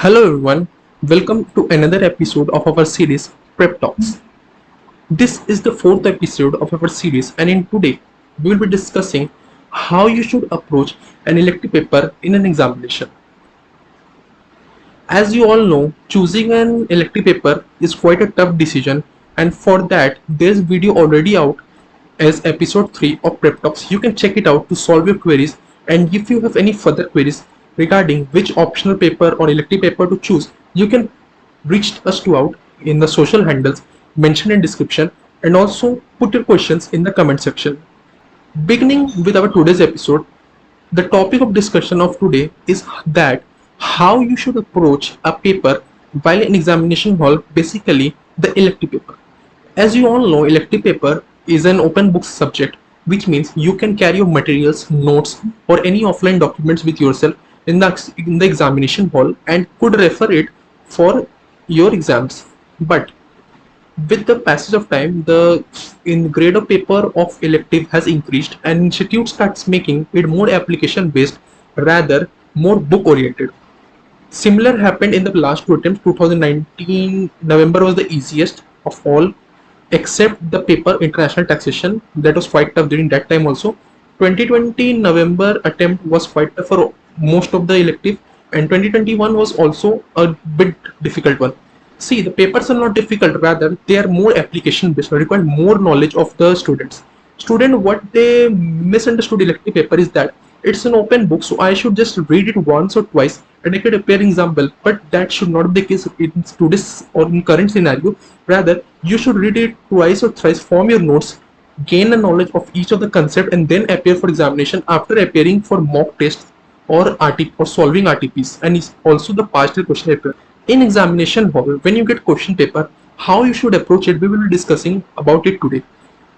Hello everyone, welcome to another episode of our series Prep Talks. This is the fourth episode of our series, and in today we will be discussing how you should approach an elective paper in an examination. As you all know, choosing an elective paper is quite a tough decision, and for that there's video already out as episode 3 of Prep Talks. You can check it out to solve your queries, and if you have any further queries regarding which optional paper or elective paper to choose, you can reach us to out in the social handles mentioned in description, and also put your questions in the comment section. Beginning with our today's episode, the topic of discussion of today is that how you should approach a paper while in examination hall, basically the elective paper. As you all know, elective paper is an open book subject, which means you can carry your materials, notes, or any offline documents with yourself in the examination hall and could refer it for your exams. But with the passage of time, the grade of paper of elective has increased, and institute starts making it more application based rather more book oriented. Similar happened in the last two attempts. 2019 November was the easiest of all, except the paper international taxation, that was quite tough during that time also. 2020 November attempt was quite tough for most of the elective, and 2021 was also a bit difficult one. See, the papers are not difficult, rather they are more application based, require more knowledge of the students. What they misunderstood elective paper is that it's an open book, so I should just read it once or twice and I could appear example. But that should not be the case in today's or in current scenario. Rather, you should read it twice or thrice, form your notes, gain a knowledge of each of the concept, and then appear for examination after appearing for mock tests or RT or solving RTPs, and is also the past year question paper. In examination hall, when you get question paper, how you should approach it, we will be discussing about it today.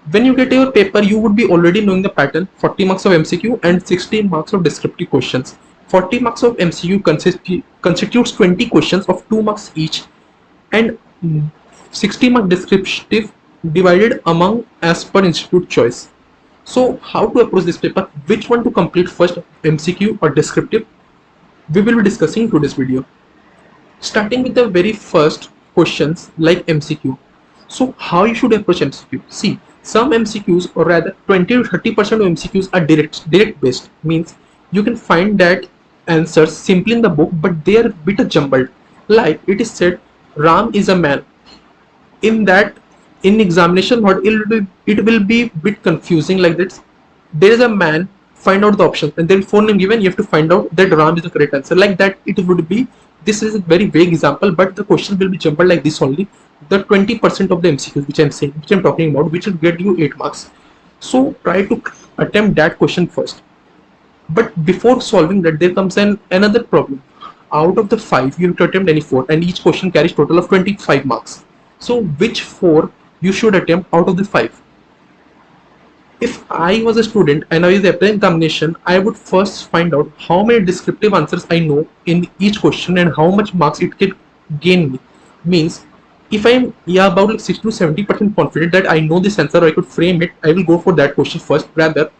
When you get your paper, you would be already knowing the pattern: 40 marks of MCQ and 60 marks of descriptive questions. 40 marks of MCQ constitutes 20 questions of 2 marks each, and 60 mark descriptive divided among as per institute choice. So how to approach this paper, which one to complete first, MCQ or descriptive, we will be discussing in today's video. Starting with the very first questions like MCQ. So how you should approach MCQ? See, some MCQs, or rather 20 to 30% of MCQs are direct based, means you can find that answers simply in the book, but they are a bit jumbled. Like it is said, Ram is a man. In that, in examination hall, it will be bit confusing like this. There is a man, find out the options, and then phone name given, you have to find out that Ram is the correct answer. Like that it would be. This is a very vague example, but the question will be jumbled like this only. The 20% of the MCQs which I'm talking about, which will get you 8 marks. So try to attempt that question first. But before solving that, there comes another problem. Out of the 5, you have to attempt any 4, and each question carries total of 25 marks. So which 4 you should attempt out of the 5? If I was a student and I was applying examination, I would first find out how many descriptive answers I know in each question and how much marks it can gain me. Means, if I'm about like 60 to 70% confident that I know this answer or I could frame it, I will go for that question first. Rather,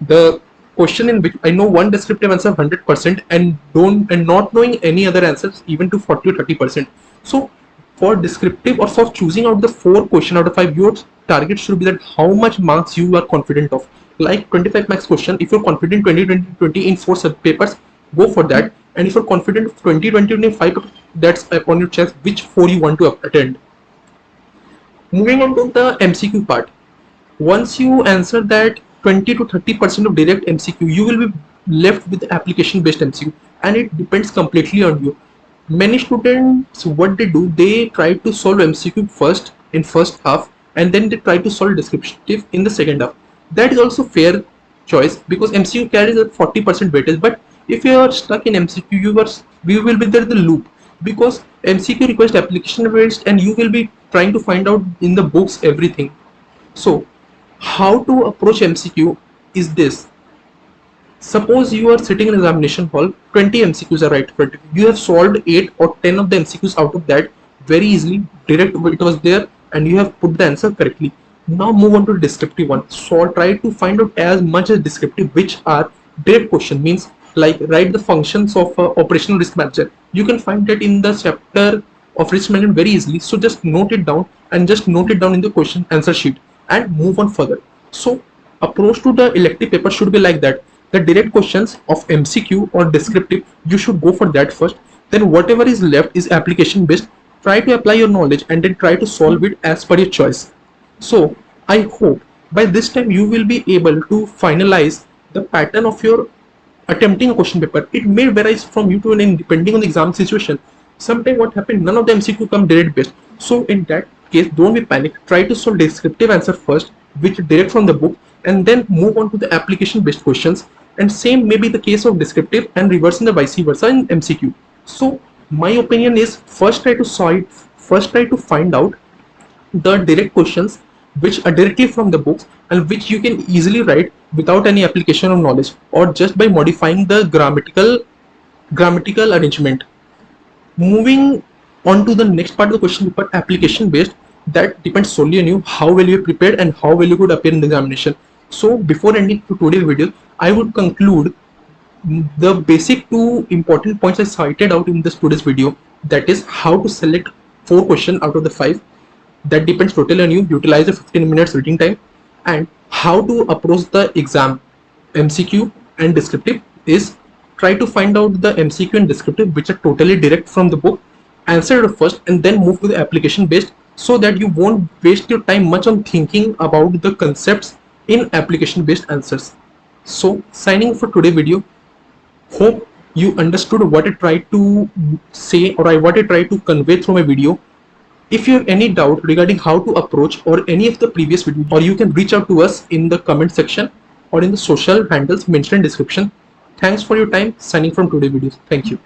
the question in which I know one descriptive answer 100% and not knowing any other answers even to 40 or 30%. So for descriptive or for choosing out the 4 question out of 5, your target should be that how much marks you are confident of. Like 25 marks question, if you're confident 20 in 4 papers, go for that. And if you're confident 20 25, that's upon your choice which 4 you want to attend. Moving on to the MCQ part. Once you answer that 20 to 30% of direct MCQ, you will be left with the application based MCQ, and it depends completely on you. Many students, what they do, they try to solve MCQ first in first half, and then they try to solve descriptive in the second half. That is also fair choice, because MCQ carries a 40% weightage. But if you are stuck in MCQ, you will be there in the loop, because MCQ requires application based, and you will be trying to find out in the books everything. So how to approach MCQ is this. Suppose you are sitting in examination hall, 20 MCQs are right in front of you. You have solved 8 or 10 of the MCQs out of that very easily. Direct, it was there, and you have put the answer correctly. Now move on to the descriptive one. So try to find out as much as descriptive which are direct question, means like write the functions of operational risk manager. You can find that in the chapter of risk management very easily. So just note it down and just note it down in the question answer sheet and move on further. So approach to the elective paper should be like that. The direct questions of MCQ or descriptive, you should go for that first. Then whatever is left is application based. Try to apply your knowledge and then try to solve it as per your choice. So I hope by this time you will be able to finalize the pattern of your attempting a question paper. It may vary from you to an depending on the exam situation. Sometimes what happened, none of the MCQ come direct based. So in that case, don't be panicked. Try to solve descriptive answer first, which direct from the book, and then move on to the application based questions. And same may be the case of descriptive and reversing the vice versa in MCQ. So my opinion is first try to find out the direct questions which are directly from the books and which you can easily write without any application of knowledge or just by modifying the grammatical arrangement. Moving on to the next part of the question paper, application based, that depends solely on you how well you are prepared and how well you could appear in the examination. So before ending to today's video, I would conclude the basic two important points I cited out in this today's video, that is how to select 4 questions out of the 5. That depends totally on you. Utilize the 15 minutes reading time. And how to approach the exam MCQ and descriptive is try to find out the MCQ and descriptive which are totally direct from the book, answer it first and then move to the application based, so that you won't waste your time much on thinking about the concepts in application based answers. So signing for today's video. Hope you understood what I tried to say or what I tried to convey through my video. If you have any doubt regarding how to approach or any of the previous videos, or you can reach out to us in the comment section or in the social handles mentioned in description. Thanks for your time. Signing from today's videos. Thank you.